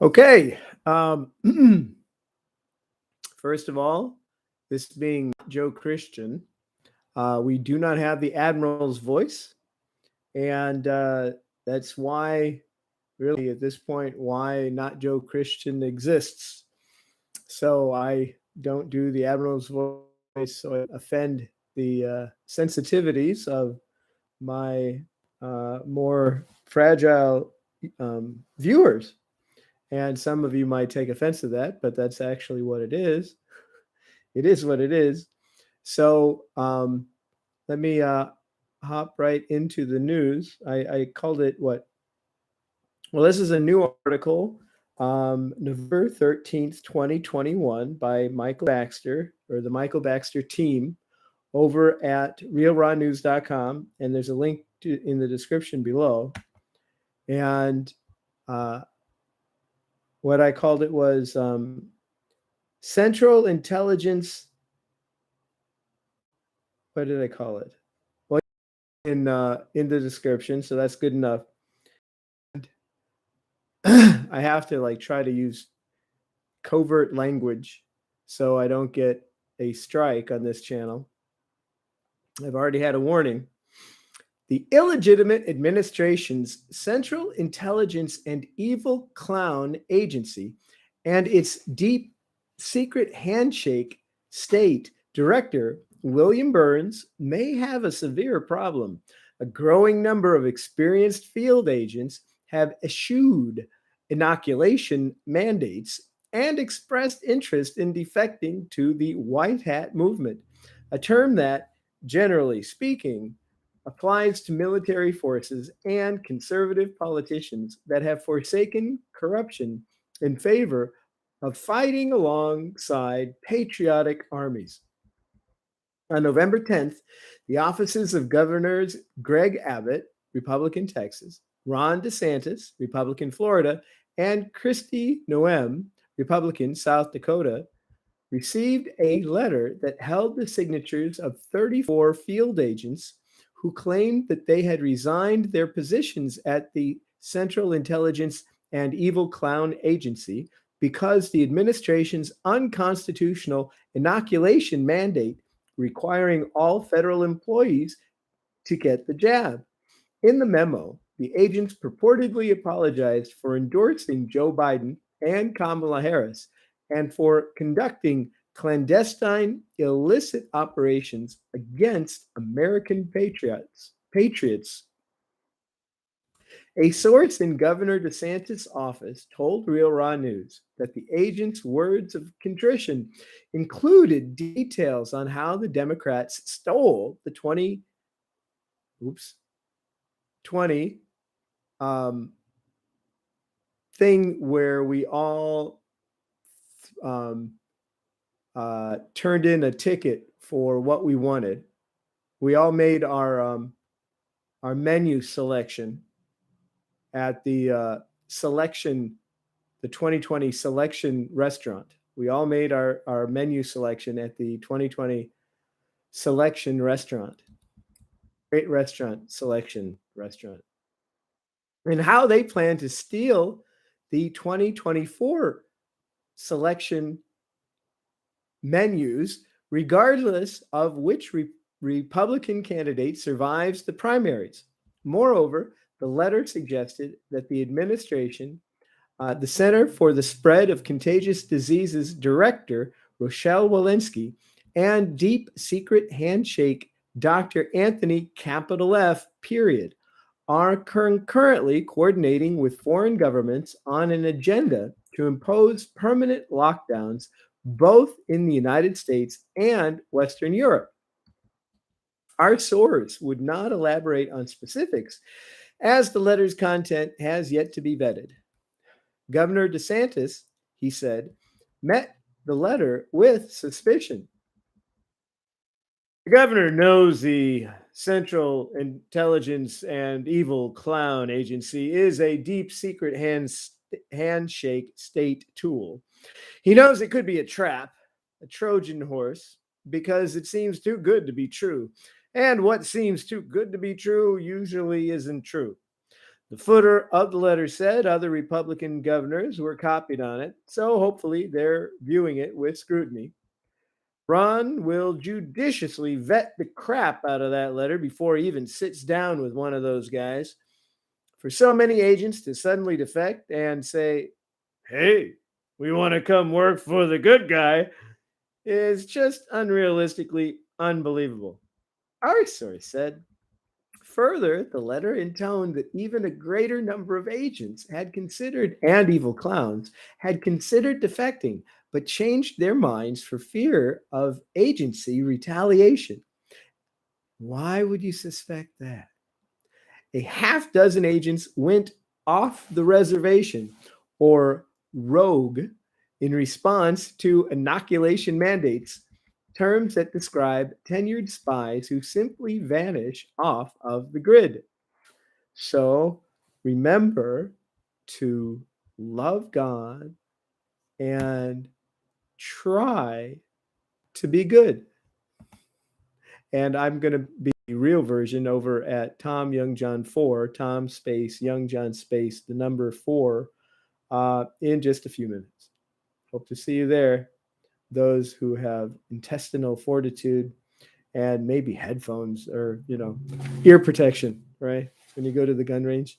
Okay. First of all, this being Joe Christian, we do not have the Admiral's voice. And that's why, really, at this point, why Not Joe Christian exists. So I don't do the Admiral's voice, so I offend the sensitivities of my more fragile viewers. And some of you might take offense to that, but that's actually what it is. It is what it is. So let me hop right into the news. I called it what? Well, this is a new article, November 13th, 2021, by Michael Baxter, or the Michael Baxter team, over at RealRawNews.com. And there's a link in the description below. And what I called it was Central Intelligence. What did I call it? Well, in the description, so that's good enough. I have to try to use covert language so I don't get a strike on this channel. I've already had a warning. The illegitimate administration's Central Intelligence and Evil Clown Agency and its deep secret handshake state director, William Burns, may have a severe problem. A growing number of experienced field agents have eschewed inoculation mandates and expressed interest in defecting to the White Hat movement, a term that, generally speaking, applies to military forces and conservative politicians that have forsaken corruption in favor of fighting alongside patriotic armies. On November 10th, the offices of Governors Greg Abbott, Republican Texas, Ron DeSantis, Republican Florida, and Kristi Noem, Republican South Dakota, received a letter that held the signatures of 34 field agents who claimed that they had resigned their positions at the Central Intelligence and Evil Clown Agency because the administration's unconstitutional inoculation mandate requiring all federal employees to get the jab. In the memo, the agents purportedly apologized for endorsing Joe Biden and Kamala Harris and for conducting clandestine, illicit operations against American patriots. A source in Governor DeSantis' office told Real Raw News that the agent's words of contrition included details on how the Democrats stole the 2020 thing where we all turned in a ticket for what we wanted. We all made our menu selection at the 2020 selection restaurant. We all made our menu selection at the 2020 selection restaurant. Great restaurant, selection restaurant. And how they plan to steal the 2024 selection menus, regardless of which Republican candidate survives the primaries. Moreover, the letter suggested that the administration, the Center for the Spread of Contagious Diseases director, Rochelle Walensky, and deep secret handshake Dr. Anthony Capital F. Period, are currently coordinating with foreign governments on an agenda to impose permanent lockdowns both in the United States and Western Europe. Our source would not elaborate on specifics, as the letter's content has yet to be vetted. Governor DeSantis, he said, met the letter with suspicion. The governor knows the Central Intelligence and Evil Clown Agency is a deep secret handshake state tool. He knows it could be a trap, a Trojan horse, because it seems too good to be true. And what seems too good to be true usually isn't true. The footer of the letter said other Republican governors were copied on it, so hopefully they're viewing it with scrutiny. Ron will judiciously vet the crap out of that letter before he even sits down with one of those guys. For so many agents to suddenly defect and say, hey, we want to come work for the good guy, is just unrealistically unbelievable. Our source said. Further, the letter intoned that even a greater number of agents had considered, and evil clowns, had considered defecting, but changed their minds for fear of agency retaliation. Why would you suspect that? A half dozen agents went off the reservation, or rogue, in response to inoculation mandates, terms that describe tenured spies who simply vanish off of the grid. So remember to love God and try to be good. And I'm going to be the real version over at Tom Young John 4, Tom space Young John space the number 4 in just a few minutes. Hope to see you there. Those who have intestinal fortitude and maybe headphones or, ear protection, right? When you go to the gun range.